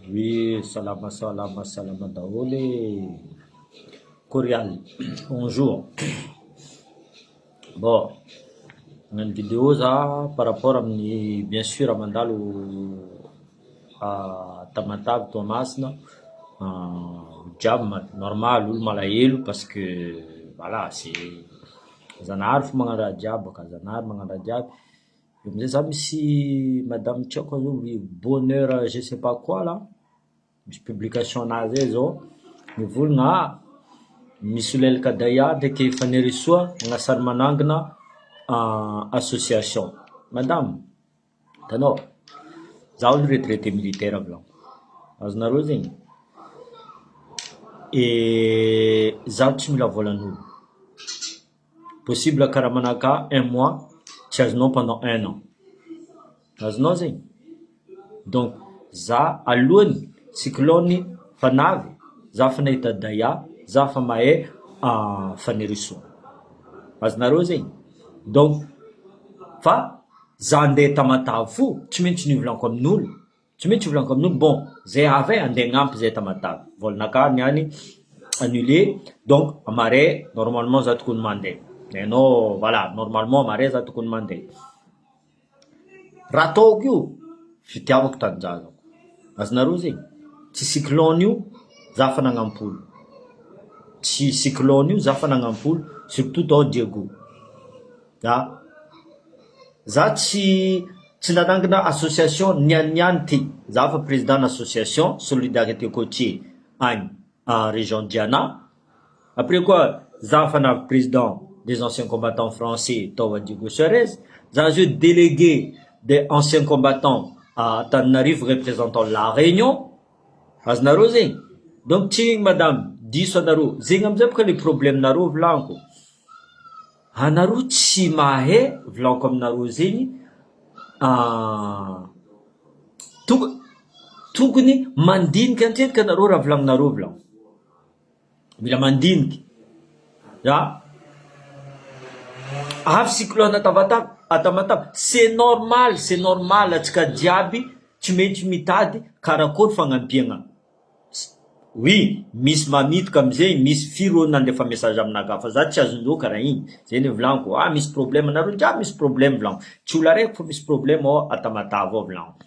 Oui, salama salama salama daoly. Corial, bonjour. Bon, une vidéo ça par rapport à bien sûr à mandalo à Tamatave Thomas na job normal ou malaelo parce que voilà c'est zanar fu magnara job ka zanar magnara job mais ça si madame Tchoko bonheur je sais pas quoi là publication nazy zao mivolagna misy lelaka daiady ke fanerisoa agnasary manangina association madame tanao zaho olo retraité militaire avy lao azonareo zegny zaho tsy mila volan'olo possible karaha manaka un mois tsy azonao pendant un an azonao zegny donc za alohany cyclone fanavy za fa nahita daya za fa mahay fanerisoa azonareo zegny donc fa za andeha Tamatave fo tsy maintsy nivolaniko amin'olo tsy maintsy nivolaniko amin'olo bon zay avy andeha agnampy zay Tamatave volanaka niany annulé donc amaray normalement za tokony mandeha hainao voilà normalement amaray za tokony mandeha raha ataoko io fitiavako tanjazako azonareo zegny tsy cyclone io za fa nagnampolo tsy cyclone io za fa nagnampolo surtout tao Diego za tsy nanangina association niany ty za fa président d'association solidarité côtier agny en région Diana après quoi za fa na président des anciens combattants français tao Diego Suarez za je délégué des anciens combattants à Tananarive représentant la Réunion azonareo zegny donc tsy madame diso anareo zegny amizay boka le problème nareo volaniko anareo tsy mahay volaniko aminareo zegny tokony mandiniky antretika anareo raha volagninareo volaniko mila mandiniky avy cyclone Tamatave c'est normal atsika jiaby tsy maintsy mitady karakory fagnampiagna oui misy mamitaka amizay misy firy nandefa message aminaka fa za tsy azondreo karaha igny zay ny volaniko misy problème anareo jiaby misy problème volaniko tsy olo araiky fa misy problème ao Tamatave ao volaniko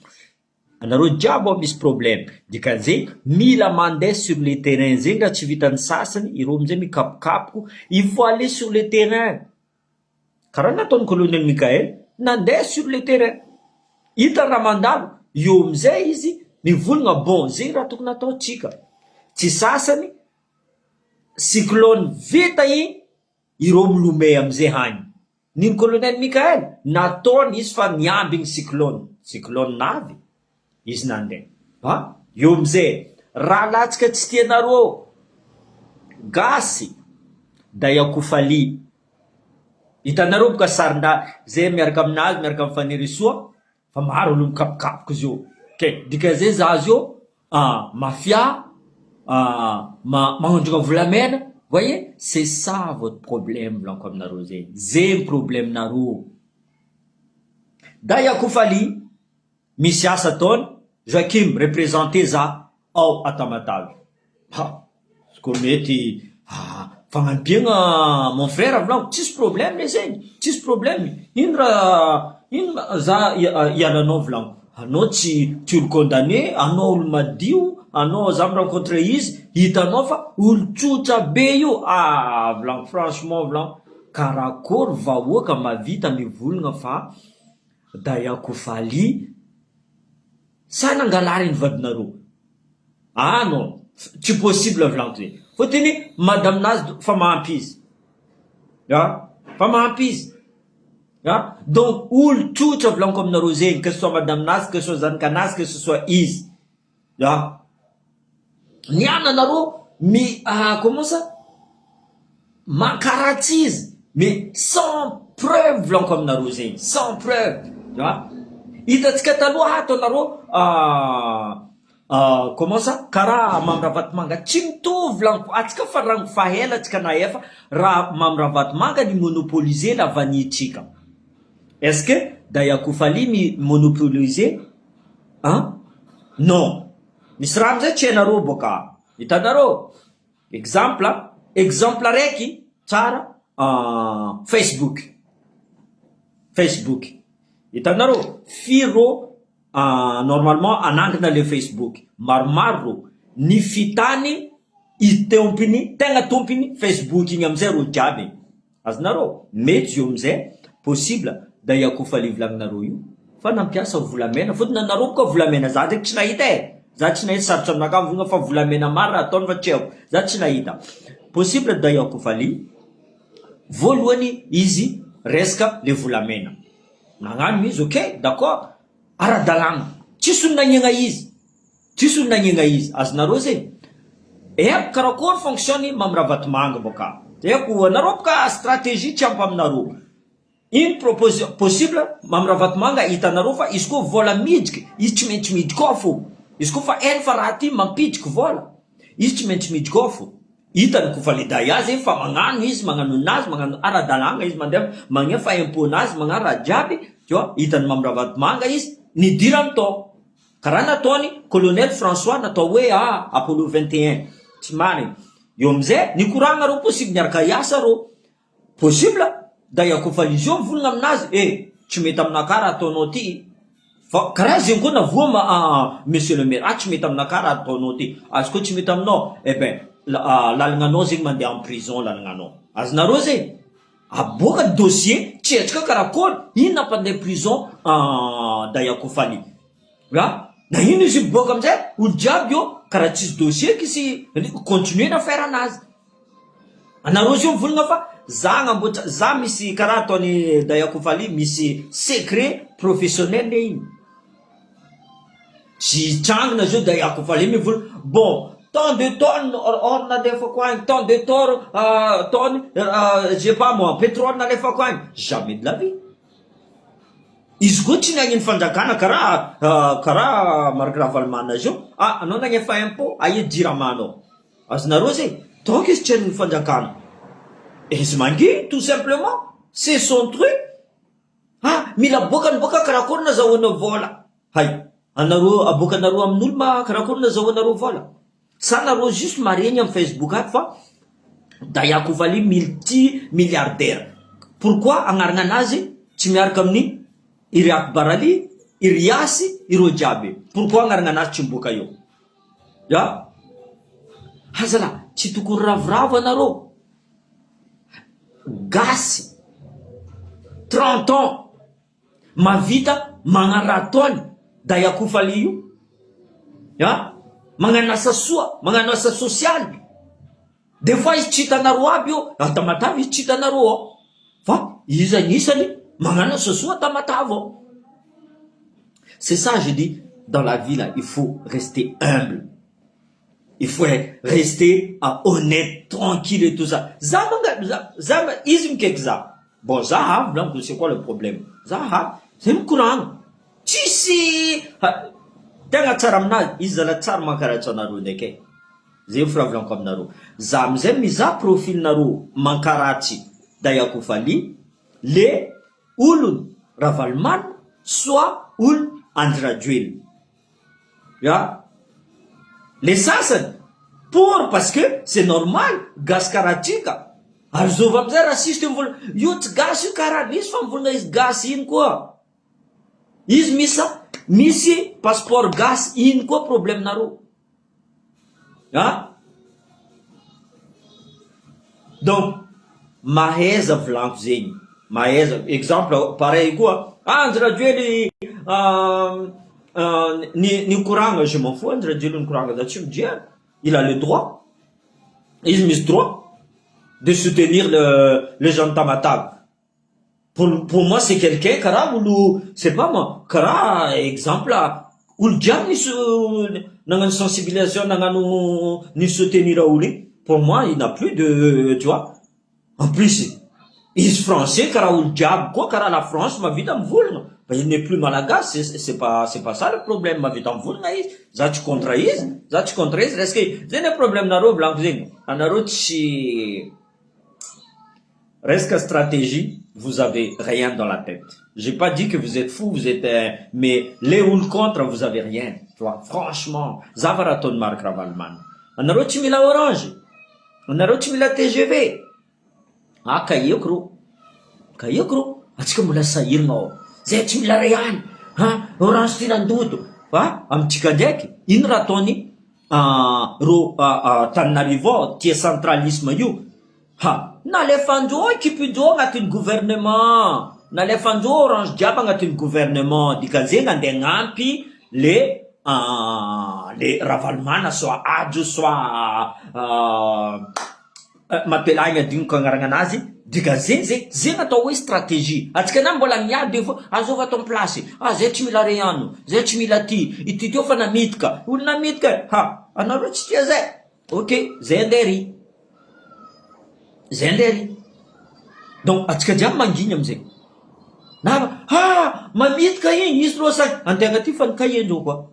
anareo jiaby ao misy problème dikan'zay mila mandeha sur le terrain zegny raha tsy vitan'ny sasany ireo amizay mikapokapoko il faut aller sur le terrain karaha nataon'ny colonel Michael nandeha sur le terrain hitany raha mandalo eo amizay izy mivolagna bon zegny raha tokony ataotsika tsy sasany cyclone vita igny ireo milomay amizay hagny niny colonel Michael nataony izy fa niambigny cyclone navy izy nandeha eo amizay raha latsika tsy tianareo gasy Dayakofaly hitanareo boka sarinda zay miaraka aminazy miaraka amin'ny fanerisoa fa maro olo mikapokapoko izy io dikan'izay za azy io mafia magnondroka volamena voyez c'est ça votre problème volaniko aminareo zegny zay problème nareo Dayakofaly misy asa ataony Joakim représenté za ao Tamatave ko mety fagnampiagna mon frère volaniko tsisy problème le zegny tsisy problème ino za ialanao volaniko anao tsy olo condamné anao olo madio anao za mirencontre izy hitanao fa olo tsotra be io volaniko franchement volaniko karakory vahoaka mavita mivolagna fa Dayakofaly sa nangalary ny vadinareo non tsy possible volaniko zegny fotony madame nazy fa mahampy izy fa mahampy izy donc olo tsotra volaniko aminareo zegny que ce soit madame nazy que ce soit zanakanazy que ce soit izy niana anareo comment ça mankaratsy izy mais sans preuve volaniko aminareo zegny sans preuve hitatsika taloha ato anareo comment ça karaha Mamiravatomanga tsy mitovy volaniko atsika fa rango fahela atsika nahefa raha Mamiravatomanga ny monopoliser la vanille-tsika est-ce que Dayakofaly monopoliser non misy raha amizay tsy hainareo boka. Hitanareo exemple araiky tsara Facebook. Hitanareo firy normalement anangina le Facebook maromaro ro ny fitany tegna tompiny Facebook igny amizay ro jiaby. Azonareo mety io amizay possible da Yakofa le volagninareo io fa nampiasa volamena fotony anareo koa volamena za tsy nahita za tsy nahita sarotra aminaka mivonga fa volamena maro raha ataony fa tsy haiko za tsy nahita possible da Yakofa le voalohany izy resaka le volamena nagnano izy ok d'accord ara-dalàna tsisy nagnegna izy azonareo zay haiko karakory fonctionne mamiravatomanga boka haiko anareo boka stratégie tsy ampy aminareo ino proposition possible mamiravatomanga hitanareo fa izy koa vola midika izy tsy maintsy midika ao fo izy koa fa eny fa raha ty mampidiky vola izy tsy maintsy midika ao fo hitany kofa le daya zay fa magnano izy magnano nazy magnano ara-dalàna izy mandeha magnefa impôt nazy magnano raha jiaby tia hitany mamiravatomanga izy nidirany tao karaha nataony colonel François natao hoe Apollo 21 tsy mariny eo amizay nikoragna reo possible niaraka iasa ro possible da Yakofa Lizio mivolagna aminazy tsy mety aminaka raha ataonao ty fa karaha zegny koa navoa monsieur le maire tsy mety aminaka raha ataonao ty azy koa tsy mety aminao ben lalagnanao zegny mandeha en prison lalagnanao azonareo zay aboaka dossier tsy atrika karakory ino nampandeha prison da Yakofa Ly na ino izy miboaka amizay olo jiaby io karaha tsisy dossier kisy continuer na faire anazy anareo zio mivolagna fa za misy karaha ataony da Yakofa Ly misy secret professionnel le iny sy trangina zio da Yakofa Ly mivolagna bon tant de tonnes or nalefako agny tant de tonnes j'ai pas moi pétrole nalefako agny jamais de la vie izy koa tsy nagniny fanjakana karaha Marc Ravalomanina zio anao nagnefa impôt aia jiramanao azonareo zay donc izy tsy hagniny fanjakana izy mangi tout simplement c'est son truc mila boka karakory nazahoana vola hay anareo abokanareo amin'olo karakory nazahoanareo vola sa nareo juste maregny amin'ny Facebook ato fa da Yakofa Ly multimilliardaire pourquoi agnarana anazy tsy miaraka amin'ny Iry Akbarali Iry Yasy ireo jiaby pourquoi agnarana anazy tsy miboaka eo hazala tsy tokony ravoravo anareo gasy 30 ans mavita magnano raha ataony da Yakofa Ly io magnano asa soa magnano asa social des fois izy tsy hitanareo aby io Tamatave izy tsy hitanareo ao fa izy anisany magnano asa soa Tamatave ao. C'est ça je dis dans la vie là il faut rester humble, il faut rester honnête, tranquille et tout ça. Izy mikaiky za bon za donc c'est quoi le problème za c'est mikoragno tsisy tegna tsara aminazy izy zala tsara mankaratsy anareo ndraiky zay firavolako aminareo za amizay mizaha profilinareo mankaratsy da Yakofa Ly le olo Ravalomanina soit olo Andrajoely le sasany pour parce que c'est normal gasy karaha tsika ary zova amizay rasiste mivolagna io tsy gasy io karaha nisy fa mivolagna izy gasy iny koa izy misy passeport gasy iny koa problème nareo donc maheza volanko zegny maheza exemple pareil koa Andrajoely nikoragna je m'en fous Andrajoely nikoragna za tsy mijery il a le droit izy misy droit de soutenir les gens de Tamatave. Pour moi c'est quelqu'un karaha olo c'est pas moi karaha exemple olo jiaby nagnano sensibilisation nagnano ni soutenir olo igny pour moi il n'a plus de tu vois en plus izy français karaha olo jiaby koa karaha la France mavita mivolagna il n'est plus malagasy c'est pas ça le problème mavita mivolagna izy za tsy contre izy resque zay le problème nareo volanko zegny anareo tsy resaka stratégie vous avez rien dans la tête. J'ai pas dit que vous êtes fou, vous êtes, mais les ou le contre, vous avez rien. Tu vois, franchement, Zavaraton Mark Ravalman. On a reçu la Orange. On a reçu la TGV. Ah, Kayokro. Kayokro. Atsika mbola sahirina. Zay tsy mila Rian. Ha? Orange ty nandoto. Ha? Amintsika ndraiky, ino raha ataony Tananarivo tia centralisme io. Ha, nalefandreo ekipindreo agnatin'ny gouvernement. Nalefandreo Orange jiaby agnatin'ny gouvernement. Dikan'izay andeha agnampy le Ravalomanana soit Adjo soit Mapelagna diniko agnarana anazy. Dikan'izay zay natao hoe stratégie. Atsika na mbola miady fo azova ato place. Ah, zay tsy mila Riano, zay tsy mila ity teo fa namitika. Olo namitika. Ha, anareo tsy tia zay. Ok, zay andery. Zay andery. Donc atsika jiaby manginy amizay. Na ha, mamitika igny izy rosa antegna ty fa nikayendreo koa.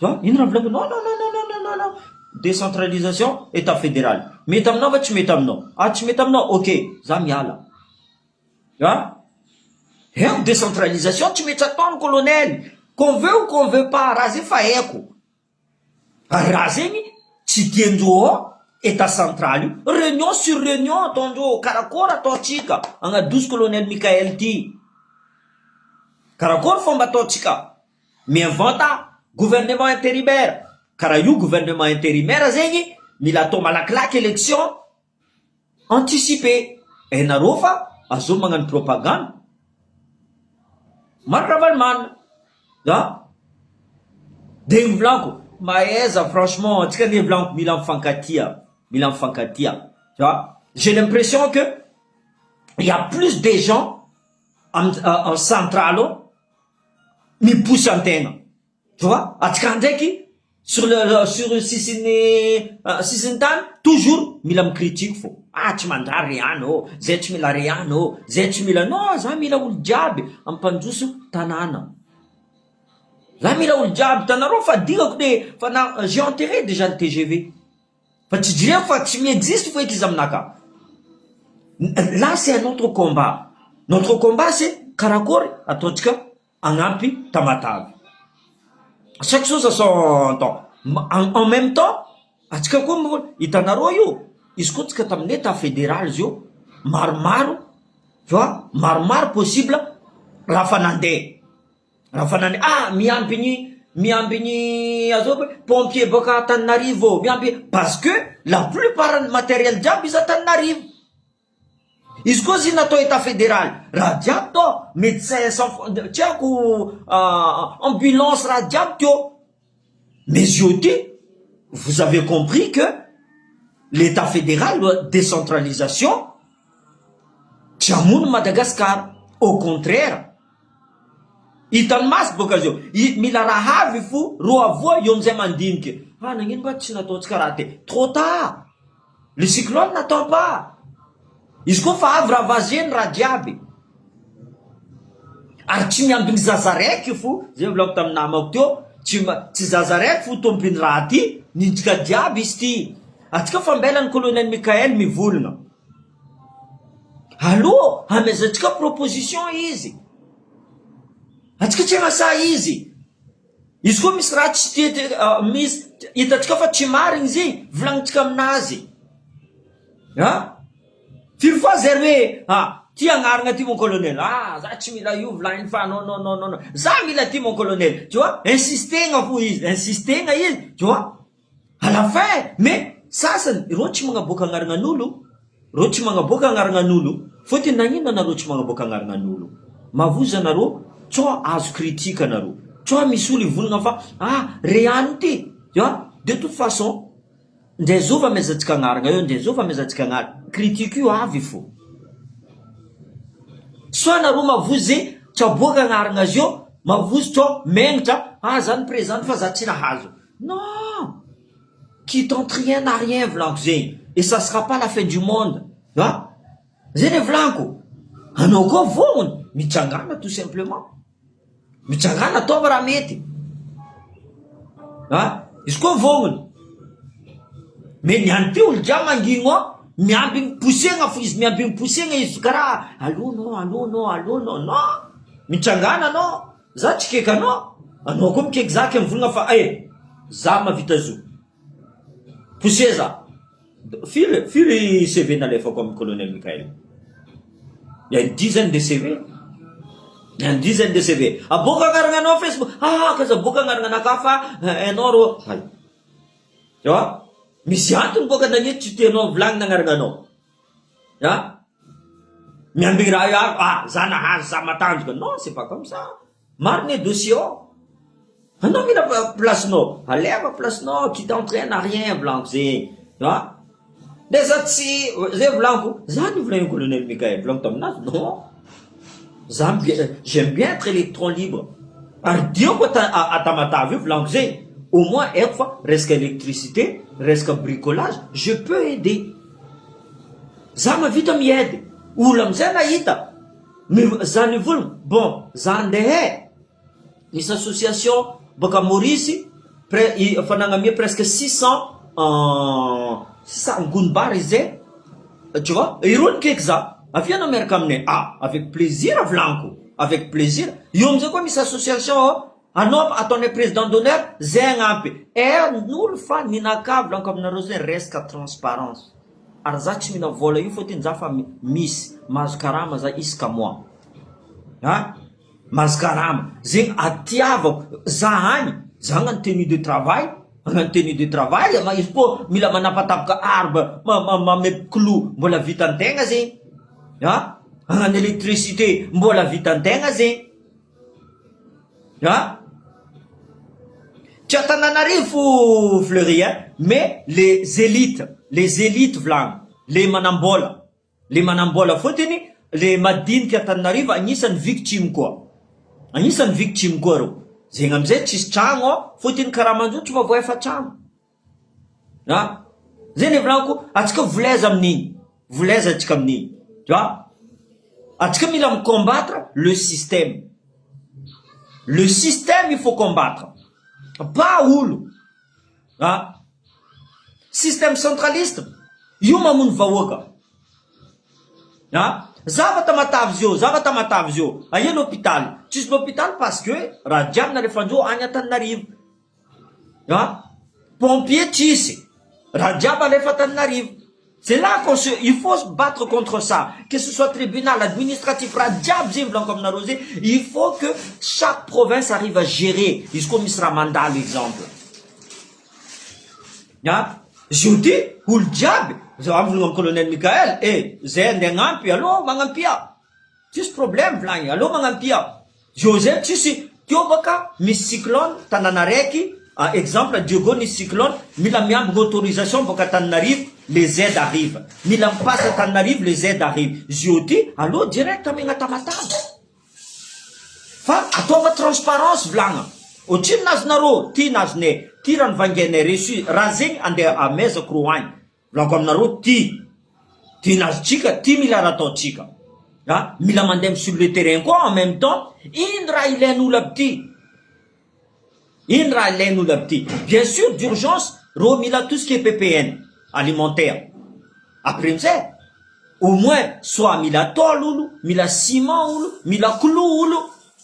Tu vois, ino raha volagny? Non. Décentralisation, état fédéral. Mety aminao va tsy mety aminao? Ah, tsy mety aminao? Ok, za miala. Ah? Décentralisation, tsy mety ataony colonel. Qu'on veut ou qu'on veut pas, raha zay fa haiko. Raha zegny tsy tiandreo état central io. Réunion sur réunion ataondreo. Karakory ataotsika agnadoso colonel Michael ty. Karakory fomba ataotsika. Miinventa gouvernement intérimaire. Karaha io gouvernement intérimaire zegny mila atao malakilaky élection anticipée. Nareo fa azo magnano propagande. Mark Ravalman. De volako maeza franchement atsika ne volako mila mifankatia. Tu vois, j'ai l'impression que il y a plus de gens en centrale mi pousse antenna. Tu vois, atsika ndraiky sur Sisintany toujours mila critique fo. Ah, tsy mandra Riano, zay tsy mila Riano, zay tsy mila. Non, za mila olo jiaby ampandroso tanàna. Za mila olo jiaby tanareo fa digako de fa j'ai enterré déjà le TGV. Fa tsy direko fa tsy mi-existe fo eky izy aminaka. Là c'est un autre combat. Notre combat c'est karakory ataotsika agnampy Tamatavy. Chaque chose à son temps. En même temps, atsika koa hitanareo io, izy koa tsika tamin'ny état fédéral zio, maromaro, tu vois, maromaro possible raha fa nandeha. Ah, miamby ny azo pompier boka Tananarivo, miamby parce que la plupart du matériel jiaby izy Tananarivo. Izy koa zay natao état fédéral, raha jiaby to, médecin tsy haiko ambulance raha jiaby teo. Mais vous avez compris que l'état fédéral, décentralisation, Tchamoun Madagascar. Au contraire, Itanmas Bokazio, mila raha avy fo, roa voa io amizay mandiniky. Ah, nagnino ba tsy nataotsika raha ty? Trop tard. Le cyclone n'attend pas. Izy koa fa avy ravageny raha jiaby. Ary tsy miambiny zaza raiky fo, zay volako tamin'ny namako teo. Tsy zaza raiky fo tompiny raha ty, nintsika jiaby izy ty. Atsika fambelan'ny colonel Michael mivolagna. Allô, hamezatsika proposition izy. Atsika tsy masaha izy. Izy koa misy raha tsy misy hitatsika fa tsy marigny izy, volagnintsika aminazy. Firy fois zay hoe ty agnarana ty mon colonel. Ah, za tsy mila io volagny fa non. Za mila ty mon colonel. Tu vois, insistena fo izy, tu vois. À la fin, mais sasany reo tsy magnaboaka agnaranan'olo. Fotony nagnino anareo tsy magnaboaka agnaranan'olo? Mavoza anareo, tsao azo critique anareo. Tsao misy olo ivolagna fa Riano ty. Tu vois, de toute façon, ndray zova mezantsika agnarana eo, ndray zova mezantsika agnarana. Critique io avy fo. Soit nareo mavozy tsy aboaka agnarana azy io, mavozy tsao menatra, zany présente fa za tsy nahazo. Non, qui tente rien n'a rien volako zegny. Et ça sera pas la fin du monde. Tu vois? Zay le volako. Anao koa vognony, mitsangana tout simplement. Mitsangana ataova raha mety. Izy koa vognony. Mais niany ty olo jiaby mangigno miambigny pousegna fo izy miambigny pousegna izy karaha allo no mitsangana anao za tsy keky anao koa mikeky za ke mivolagna fa za mavita zo pousse za firy CV nalefako amin'ny colonel Mikael. Il y a une dizaine de CV. Il y a une dizaine de CV. Aboka ngaranganao Facebook. Kaza boka ngaranganaka fa enoro. Tu vois? Misy antony boka nani tsy tianao volagna ngaranganao. Ya? Miambigny raha io za nahazo za matanjaka. Non, c'est pas comme ça. Marine dossier. Anao mila place-nao. Aleva place-nao qui t'entraîne à rien blanc zay. Tu vois? Déjà si zay volanko, za ny volagny colonel Mikael volanko taminazy. Non. J'aime bien être électron libre. Ary dioko atamatavy io volanko zay. Au moins haiko fa resaka électricité, resaka bricolage, je peux aider. Za mavita miaidy. Olo amizay nahita. Za ny volagno, bon, za andehe. Misy association baka Maurice, fanagna presque 600 gounbar izay. Tu vois? Irony keky za. Avy anao miaraka aminay. Avec plaisir volanko. Avec plaisir. Io amizay koa misy association anao ataonay président d'honneur zay agnampy. N'olo fa ninaka volanko aminareo zay resaka transparence. Ary za tsy mila vola io fôtiny za fa misy mahazo karama za isaka mois. Mahazo karama. Zegny atiavako. Za agny. Za agnano tenue de travail. Agnano tenue de travail. Izy po mila manapatapaka arbre. Mamepy clou. Mbola vitan-tegna zegny. Agnano électricité. Mbola vitan-tegna zegny. Tsy Antananarivo Fleury, mais les élites volagno, le manambola fôtiny, le madinika Antananarivo agnisan'ny victime koa. Agnisan'ny victime koa reo. Zegny amizay tsisy tragno, fôtiny karaha tsy mavoefa tragno. Zay ny volanko, atsika volaiza amin'igny. Volaiza atsika amin'igny. Tu vois? Atsika mila combattre le système. Le système, il faut combattre. Pas olo. Système centraliste. Io mamono vahoaka. Zavatra matavy zio. Aia l'hôpital. Tsisy l'hôpital parce que raha jiaby nalefandreo agny Antananarivo. Pompier tsisy. Raha jiaby alefa Antananarivo. C'est là il faut se battre contre ça. Que ce soit tribunal, administratif, il faut que chaque province arrive à gérer. Jusqu'au Misra Manda, l'exemple. Je dis, ou le diable, vous avez le colonel Mikael, j'ai un ampi, allô, mangampia. Tu ce problème, vlang, allô, mangampia. Joseph, tu sais, Tiobaka, mis cyclone, tananareki, exemple, Diogo, ni cyclone, mila miam autorisation pour Tananarive, les aides arrivent. Mila passe à Tananarive, les aides arrivent. Je dis, allô, direct, aminga tamatana. Fa, atoma transparence, vlang. O ti naznaro, ti nazne, ti ran vangene reçu, razing ande a meza kruany. Vlang comme naro, ti nazchika, ti mila rato chika. Mila mandem sur le terrain quoi, en même temps, indra ilen ou la petit. Indra ilen ou la petit. Bien sûr, d'urgence, Romila tout ce qui est PPN, alimentaire. Après ça, au moins, soit mila tol ou mila ciment ou mila clou ou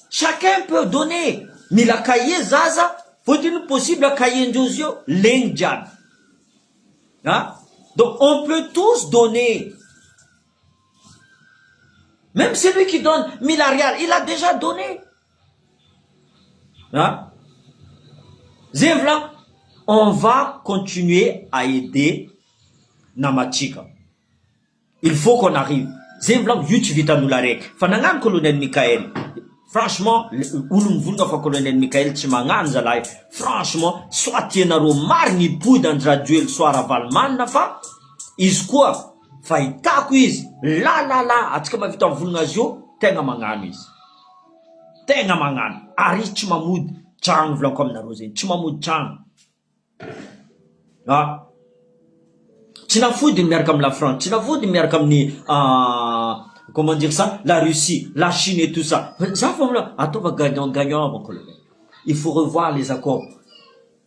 chacun peut donner. Mila kaye zaza, faut-il possible kaye njozio, l'enjab. Donc, on peut tous donner. Même celui qui donne 1000 rials, il a déjà donné. Zevla, on va continuer à aider Namachika. Il faut qu'on arrive. Zevla, yuchivita nularek. Fanangan colonel Mikael. Franchement, colonel Mikael Chimanganzalai. Franchement, soit tienaro marni poudan traduire soir à Valman, fa, is quoi? Fahitako izy la atsika mavita mivolagna azy io tegna magnano izy tegna magnano ary tsy mamody tragno volanko aminareo zegny tsy mamody tragno tsy nafody miaraka amin'ny la France tsy nafody miaraka amin'ny comment dire ça la Russie la Chine et tout ça ça faut atova gagnant mon colonel il faut revoir les accords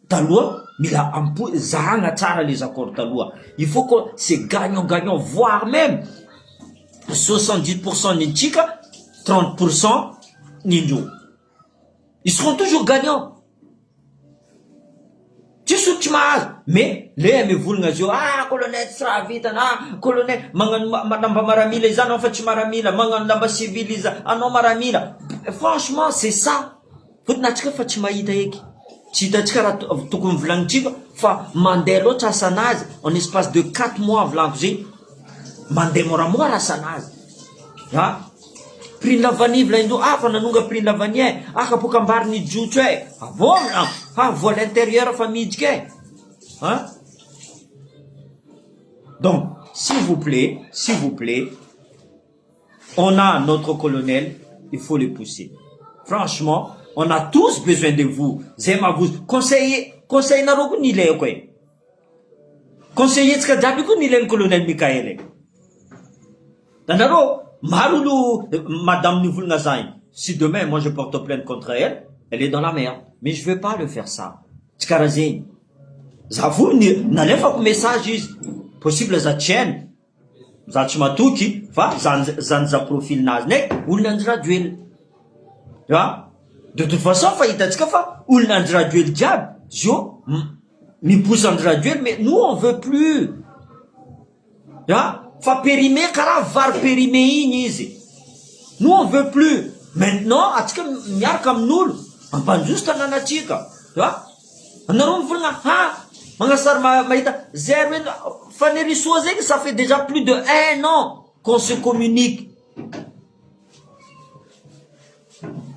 taloha mila zahagna tsara les accords taloha. Il faut que c'est gagnant, voire même 70% nintsika, 30% nindreo. Ils seront toujours gagnants. Tsy mahazo. Mais le mivolagna zio, colonel tsy raha vitana, colonel magnano lamba maramila izany anao fa tsy maramila, magnano lamba civil izany anao maramila. Franchement c'est ça. Fotony atsika fa tsy mahita eky. Tsy hitatsika raha tokony volagnitrika fa mandeha loatra asanazy en espace de 4 mois volaniko zay. Mandeha moramora asanazy. Prix lavani vlaindo fa nanonga prix lavani kapoka ambariny jotso vola intérieur fa midika donc s'il vous plaît, on a notre colonel, il faut le pousser. Franchement, on a tous besoin de vous. Zema vous conseiller naroko ni le quoi. Conseiller tsika jabi ko ni le colonel Mikael. Danaro Maroulou, Madame Nivoul Nazaï, si demain, moi je porte plainte contre elle, elle est dans la merde. Mais je ne vais pas le faire ça. Tskarazin. Zavou, n'allez pas message, possible za tchen. Za tchmatouki, zanza profil naznek, ou l'andra duel. Tu vois? De toute façon, ou l'andra duel diable. Jo, mi pousse andra duel, mais nous on veut plus. Tu vois? Fa périmé kara var périmé izy. Nous on veut plus. Maintenant, atsika miaraka amin'olo, ampanjosta nanatsika. Tu vois? Anareo mivolagna magnasary mahita zero fanerisoa zegny, ça fait déjà plus de 1 an qu'on se communique.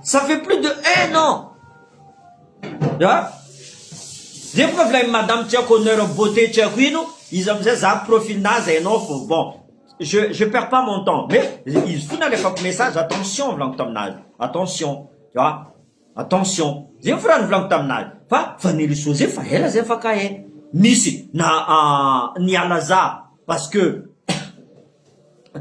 Ça fait plus de 1 an. Tu vois? J'ai pas vu madame tiako honneur beauté tiako ino. Ils ont dit ça profil naze et non bon. Je perds pas mon temps. Mais il faut n'aller pas message. Attention, vlantamnage. Attention. Tu vois? Attention. J'ai fait un vlantamnage. Fa les choses. Fa hela zé fa kae. Nisi na ni alaza parce que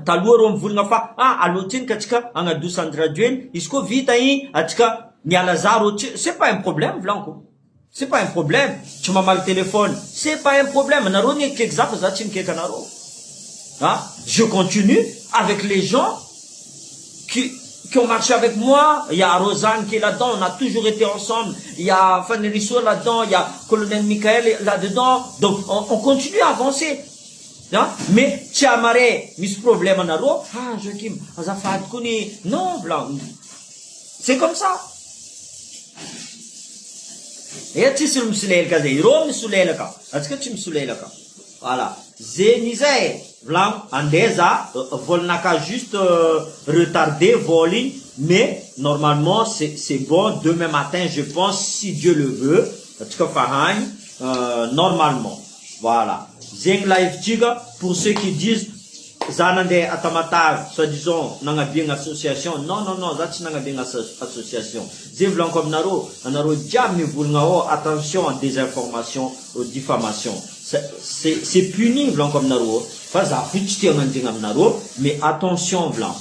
talourom vulna fa alotin katika anga 200 graduel. Isko vita yi atika ni alaza c'est pas un problème vlanko. C'est pas un problème. Tu m'as mal téléphone. C'est pas un problème. Je continue avec les gens qui ont marché avec moi. Il y a Rosanne qui est là-dedans. On a toujours été ensemble. Il y a Fanny Risso là-dedans. Il y a Colonel Michael là-dedans. Donc, on continue à avancer. Mais, Tchamare, mis problème en aro. Joachim, Azafat Kouni. Non, blanc. C'est comme ça. Et tu sais, voilà. Zénizé, blanc, andeza, volnaka juste retardé, voling, mais normalement c'est bon. Demain matin, je pense, si Dieu le veut, normalement. Voilà. Zeng live tiga, pour ceux qui disent Zanande Atamata, soi-disant, nanga bien association. Non, zati nanga bien association. Zevlan comme Naro, Naro jamais voulngao, attention à désinformation, aux diffamations. C'est puni, Vlan comme Naro. Pas à foutre en Naro, mais attention, Vlan.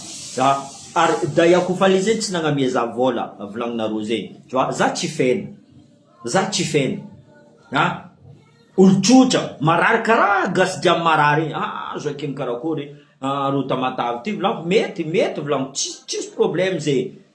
D'ailleurs, qu'on fait les aides, nanga mieza vola, Vlan Narosé. Tu vois, zati fen. Ulchucha, marar kara gas jam marari. Joachim Karakori, ruta matavti, vlam, met, vlam, tis problème,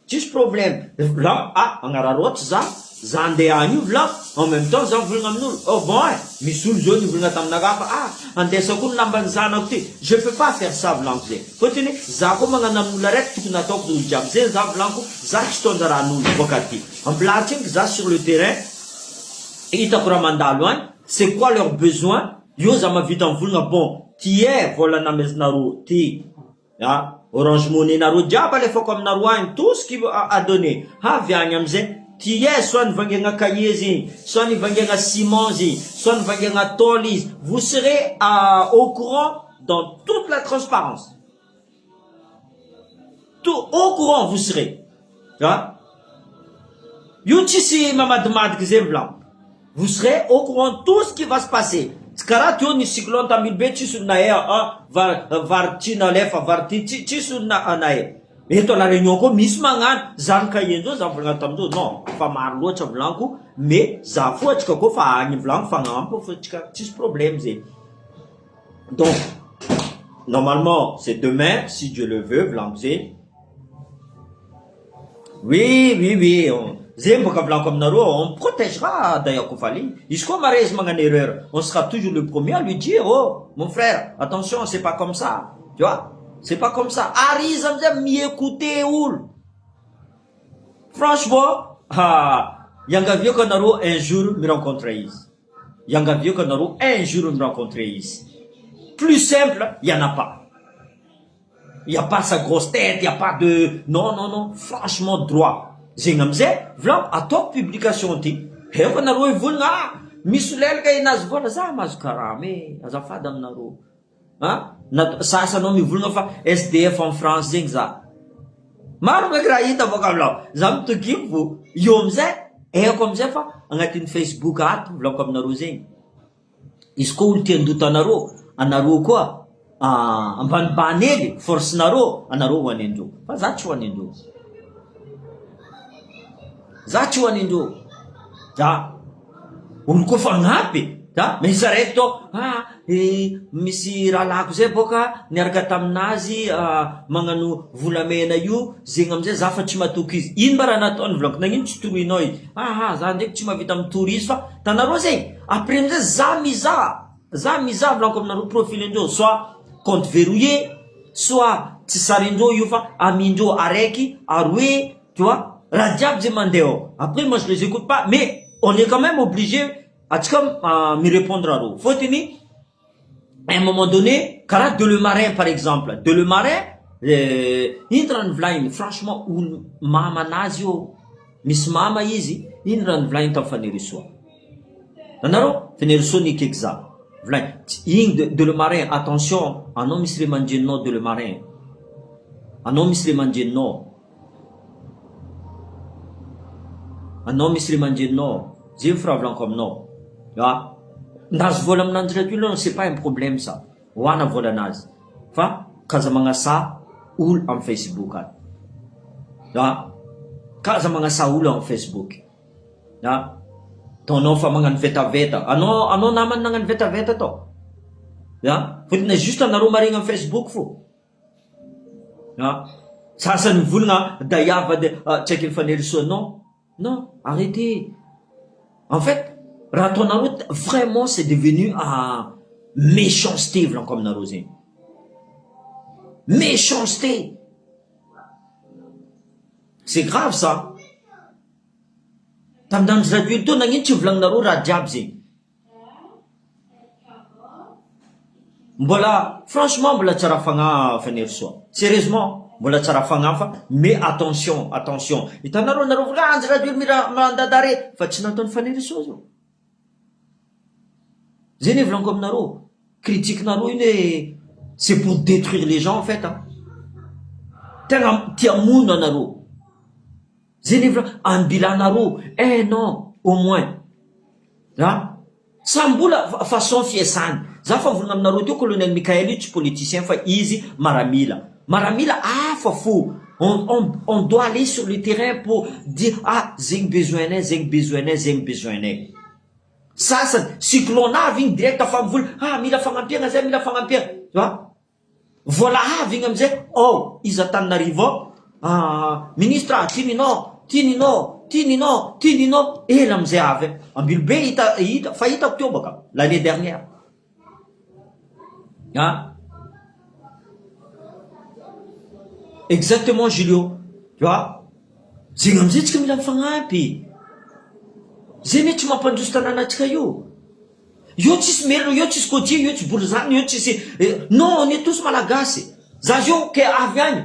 tis problème. Vlam, angararot, zande anyu, vlam, en même temps, zan vlam nous. Oh bon, misoul zone, vlam nagafa, andesakun lamban zanokti. Je peux pas faire ça, vlam, Continue, zako manganam laret, tu n'as top de jam, zan vlamko, zakstondara nous, bokati. En platin, zas sur le terrain, et itakuramanda loin. C'est quoi leurs besoins? Yo zama vite en vulna bon. Tiers voilà na mes naru ti. Orange Money naru diaba les fois comme naruan tout ce qu'il a donné. Vianyamze tiers soit vangenga kayezi, soit vangenga simonzi, soit vangenga tolis. Vous serez au courant dans toute la transparence. Tout au courant vous serez. Yo tisi mamadmad gzevlam. Vous serez au courant de tout ce qui va se passer. Skaratio ni cyclone tamil bechi sur nae var tina lefa var ti sur nae. Eto à la réunion koa misy magnano zany cahier zao za volagna tamindreo non fa maro loatra volaniko mais za fo atsika koa fa agny volaniko fagnampy fa atsika tsisy problème zegny. Donc normalement c'est demain si Dieu le veut volaniko zegny. Oui zegny boka volaniko aminareo on protégera d'ailleurs koa ligny izy koa marezy magnano erreur on sera toujours le premier à lui dire oh mon frère attention c'est pas comme ça tu vois. C'est pas comme ça. Ariza amizay miécouter olo. Franchement, iangaviako anareo un jour me rencontrer izy. Iangaviako anareo un jour me rencontrer izy. Plus simple, il y en a pas. Il y a pas sa grosse tête, il y a pas de non, franchement droit. Zegny amizay, vlam ataoko publication ty. Heko anareo ivolagna misy lelaka inazy vola za mahazo karama azafady aminareo. Sasa anao mivolagna fa SDF en France zegny za. Maro meky raha hita boka aminao. Za mitokivo io amizay eko amizay fa agnatin'ny Facebook ato volako aminareo zegny. Izy koa olo tia andota anareo koa ambanibany hely force nareo anareo ho anindreo. Fa za tsy ho anindreo. Za tsy ho anindreo. Olo koa fagnampy. Misy araiky to misy rahalako zay boka niaraka taminazy magnano volamena io zegny amizay za fa tsy matoky izy. Ino mba raha nataony volako nagnino tsy toroinao izy. Za ndraiky tsy mavita mitory izy fa tanareo zegny après amizay za mizaha volako aminareo profilindreo soit compte verrouillé soit tsy sarindreo io fa amindreo araiky aroe tu vois raha jiaby zay mandeha ao. Après moi je les écoute pas mais on est quand même obligé atsika me répondre à eux. Faut-il à un moment donné, karaha de le marin par exemple. De le marin, ino raha nivolagniny franchement olo mama anazy io misy mama izy ino raha nivolagniny tamin'ny fanerisoa. Nanareo fanerisoa nikaiky za. Volagniny igny de le marin attention anao misy le manjeninao de le marin. Anao misy le manjeninao. Anao misy le manjeninao. Zegny firavolako aminao. Ndazy vola aminanjy rato ilo c'est pas un problème ça. Hoana vola anazy. Fa kaza magnasa olo amin'ny Facebook ato. Kaza magnasa olo amin'ny Facebook. Taonao fa magnano vetaveta. Anao namany nagnano vetaveta tao. Fotony juste anareo marigny amin'ny Facebook fo. Sasany volagna daiava tsy aiky ny fanerisoa non, arrêtez. En fait, vraiment c'est devenu méchanceté comme na rosé. Méchanceté. C'est grave ça. Tamdan radio to nagnino tsy volagnareo raha jiaby zegny. Mbola franchement mbola tsara fagna fanerisoa. Sérieusement mbola tsara fagna fa mais attention. Hitanareo nareo volanjy radio mira mandadare fa tsy nataony fanerisoa zao. Zegny volaniko aminareo. Critique nareo iny c'est pour détruire les gens en fait. Tegna tia mono anareo. Zegny volaniko ambilanareo. Non, au moins. Sambola façon fiesany. Za fa volagna aminareo teo colonel Michael io tsy politicien fa izy maramila. Maramila fa fou. On doit aller sur le terrain pour dire zegny besoin. Sasany cyclone avy igny direct fa mivola mila fagnampiagna zay mila fagnampiagna. Tu vois? Vola avy igny amizay izy Antananarivo ministre tininao ela amizay avy. Ambilobe hita fa hitako teo baka l'année dernière. Exactement Julio. Tu vois? Zegny amizay tsika mila mifagnampy. Zegny tsy mampandroso tanànatsika io. Io tsisy melo, io tsisy côtier, io tsisy borizany, io tsisy non, on est tous malagasy. Za io ke avy agny.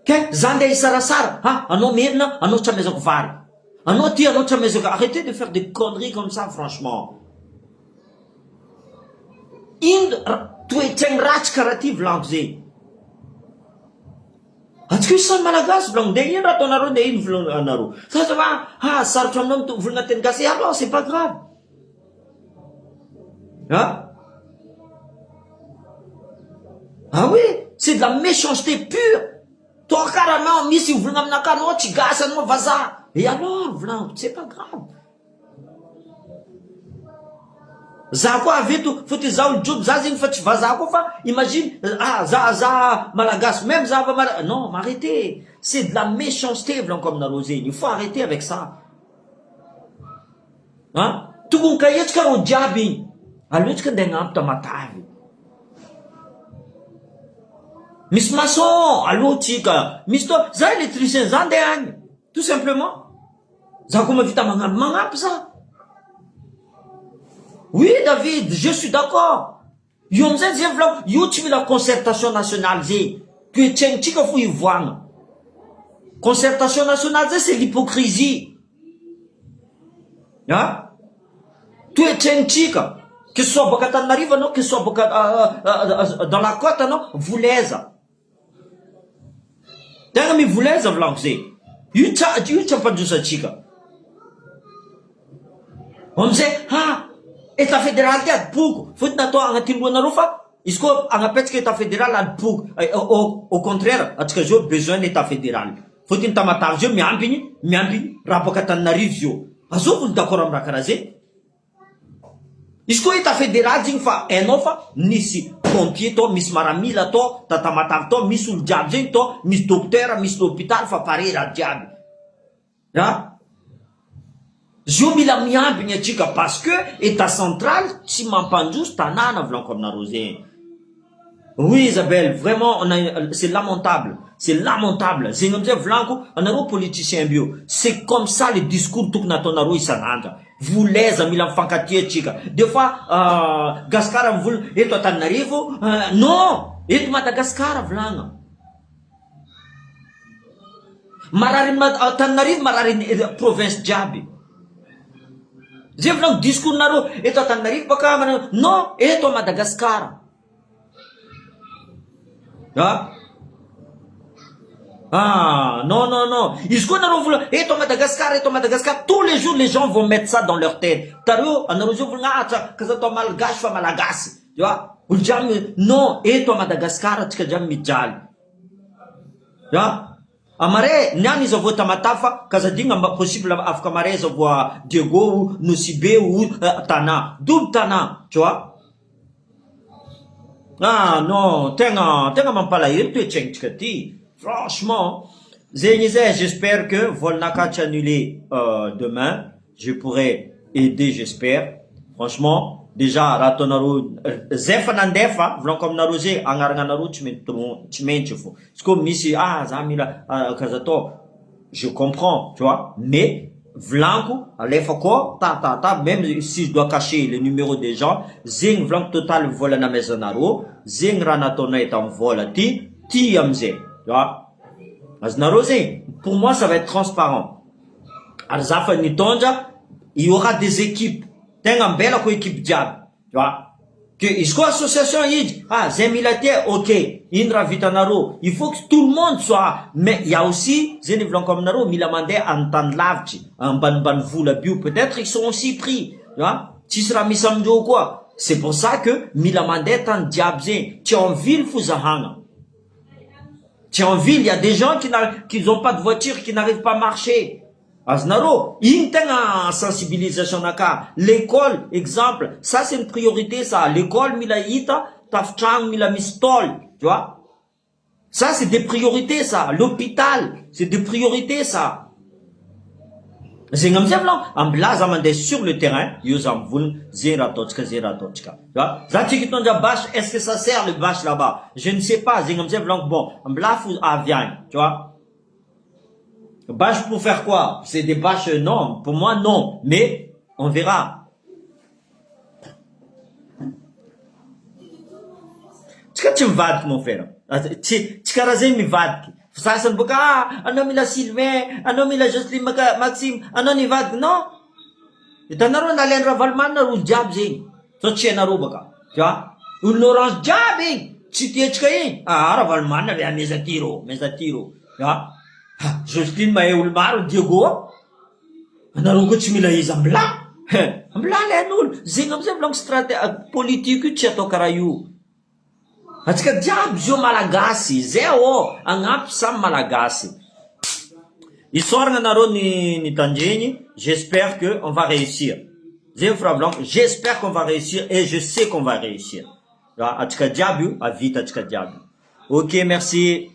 Ke za ndeha isarasara. Anao merina, anao tsy amezako vary. Anao ty, anao tsy amezako. Arrêtez de faire des conneries comme ça franchement. Toetsaigny ratsy karaha ty volaniko zegny. Atsika io samy malagasy volaniko nde ino raha ataonareo nde ino volanareo. Sasa va sarotra aminao volagna teny gasy alors c'est pas grave. Oui, c'est de la méchanceté pure. toa karanao misy volagna aminaka anao tsy gasy anao vazaha et alors volaniko c'est pas grave za koa aveto fôtony za olo joby za zegny fa tsy vazaha koa fa imagine za malagasy même za ava non m'arrêtez c'est de la méchanceté volaniko aminareo zegny il faut arrêter avec ça hein tokony ka etsika rô jiaby igny aloetsika andeha agnampy tamatavy misy maçon aloha tsika misy to za électricien za andeha agny tout simplement za koa mavita magnampy za oui David je suis d'accord io amizay zay volako io tsy mila concertation nationale zay toetraignitsika fo ivoagna concertation nationale zay c'est l'hypocrisie hein toetraignitsika que ce soit baka Tananarivo anao que ce soit baka dans la côte anao voleza tegna mivoleza volaniko zay io tsy ampandrosatsika amizay état fédéral ty adipoko fotony atao agnaty lohanareo fa izy koa agnapetraka état fédéral adipoko au contraire atsika zio besoin d'état fédéral fotony tamatavy zio miampy raha baka Tananarivo zio azovolo d'accord amy raha karaha zay izy koa état fédéral zegny fa hainao fa misy pompier to misy maramila to tamatavy to misy olo jiaby zegny to misy docteur misy l'hôpital fa pare raha jiaby zio mila miambigny atsika parce que état central tsy mampandroso tanàna volaniko aminareo zegny oui Isabelle vraiment c'est lamentable zegny amizay volaniko anareo politicien bio c'est comme ça le discours tokony ataonareo isanandra voleza mila mifankatia atsika des fois Gaspard mivolagna eto Antananarivo non eto Madagasikara volagna marary Antananarivo marary province jiaby zay volaniko discours nareo eto Antananarivo baka non eto Madagasikara non izy koa nareo volagna eto Madagascar tous les jours les gens vont mettre ça dans leur tête tareo anareo zio volagna kaza atao malagasy fa malagasy tu vois olo jiaby non eto Madagascar atsika jiaby mijaly amare niany izy avao tamatavy fa kazadigna possible afaka mare izy avao Diego Nosibe ou Tana double Tana tu vois non tegna mampalahelo toetraignitsika ty franchement zegny zay j'espère que volnaka tsy annulé demain je pourrais aider j'espère franchement déjà raha ataonareo zay fa nandefa volaniko aminareo zay agnarananareo tsy maintsy fo izy koa misy za mila kaza atao je comprends tu vois mais volaniko alefa koa ta même si je dois cacher le numéro des gens zegny volaniko total vola namezanareo zegny raha nataonay tamy vola ty amizay tu vois azonareo zegny pour moi ça va être transparent ary za fa nitondra il y aura des équipes tegna ambelako équipe jiaby tu vois que izy koa association idy zay mila tia ok iny raha vitanareo il faut que tout le monde soit mais il y a aussi zegny volaniko aminareo mila mandeha antany lavitry ambanimbany vola bio peut-être ils sont aussi pris tu vois tsisy raha misy amindreo koa c'est pour ça que mila mandeha tany jiaby zegny tsy en ville fo zahagna tsy en ville il y a des gens qui n'ont pas de voiture qui n'arrivent pas à marcher azonareo igny tegna sensibilisation naka l'école exemple ça c'est une priorité ça l'école mila hita tafitragno mila misy tôle tu vois ça c'est des priorités ça l'hôpital c'est des priorités ça zegny amizay volaniko ambila za mandeha sur le terrain io za mivolagna zay raha ataotsika tu vois za tsika hitondra bâche est-ce que ça sert le bâche là-bas je ne sais pas zegny amizay volaniko bon ambila fo avy agny tu vois bâche pour faire quoi? C'est des bâches, non. Pour moi, non. Mais, on verra. Tsy mivadiky mon frère. Tsy karaha zegny mivadiky. Sasany boka anao mila Sylvain, anao mila Jocelyne Maxime, anao nivadiky. Non. Hitanareo nalainy Ravalomanina olo jiaby zegny. Sao tsy hainareo baka. Tu vois? Olo orange jiaby igny. Tsy tiatsika igny. Ravalomanina le meza tiro. Tu vois? Jocelyne mahay olo maro Diego anareo koa tsy mila izy ambila ambila lain'olo zegny amizay volaniko stratégie politique io tsy atao karaha io Atsika jiaby zio malagasy, zay agnampy samy malagasy. Isoragna nareo ny tandreny, j'espère que on va réussir. Zay firavolagno, j'espère qu'on va réussir et je sais qu'on va réussir. Atsika jiaby io, avita atsika jiaby. Ok, merci.